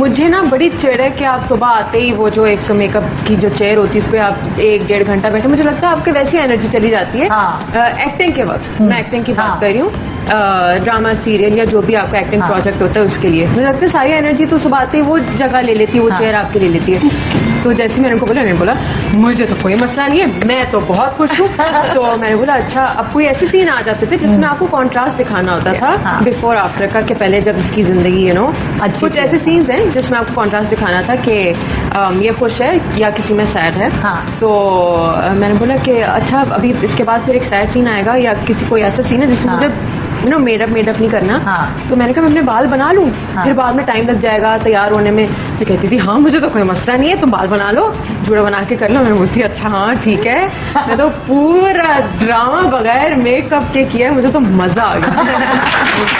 मुझे ना बड़ी चिड़ है कि आप सुबह आते ही वो जो एक मेकअप की जो चेयर होती है उस पर आप 1-1.5 घंटा बैठे, मुझे लगता है आपकी वैसी एनर्जी चली जाती है। एक्टिंग के वक्त मैं एक्टिंग की बात कर रही हूँ, ड्रामा सीरियल या जो भी आपका एक्टिंग प्रोजेक्ट होता है उसके लिए मुझे लगता है सारी एनर्जी तो सुबह आते ही वो जगह ले लेती है, वो चेयर आपके ले लेती है। तो जैसे मैंने उनको बोला, मैंने बोला मुझे तो कोई मसला नहीं है, मैं तो बहुत खुश हूँ। तो मैंने बोला अच्छा, अब कोई ऐसे सीन आ जाते थे जिसमें आपको कॉन्ट्रास्ट दिखाना होता था बिफोर आफ्टर का, कि पहले जब इसकी जिंदगी कुछ ऐसे सीन्स हैं जिसमें आपको कॉन्ट्रास्ट दिखाना था कि ये खुश है या किसी में सैड है। तो मैंने बोला कि अच्छा अभी इसके बाद फिर एक सैड सीन आएगा या किसी कोई ऐसा सीन है जिसमें मुझे मेडअप नहीं करना। तो मैंने कहा मैं अपने बाल बना लूं, फिर बाद में टाइम लग जाएगा तैयार होने में। तो कहती थी हाँ मुझे तो कोई मसला नहीं है, तुम बाल बना लो, जुड़ा बना के कर लो। मैं बोलती अच्छा हाँ ठीक है। मैं तो पूरा ड्रामा बगैर मेकअप के किया, मुझे तो मजा आ गया।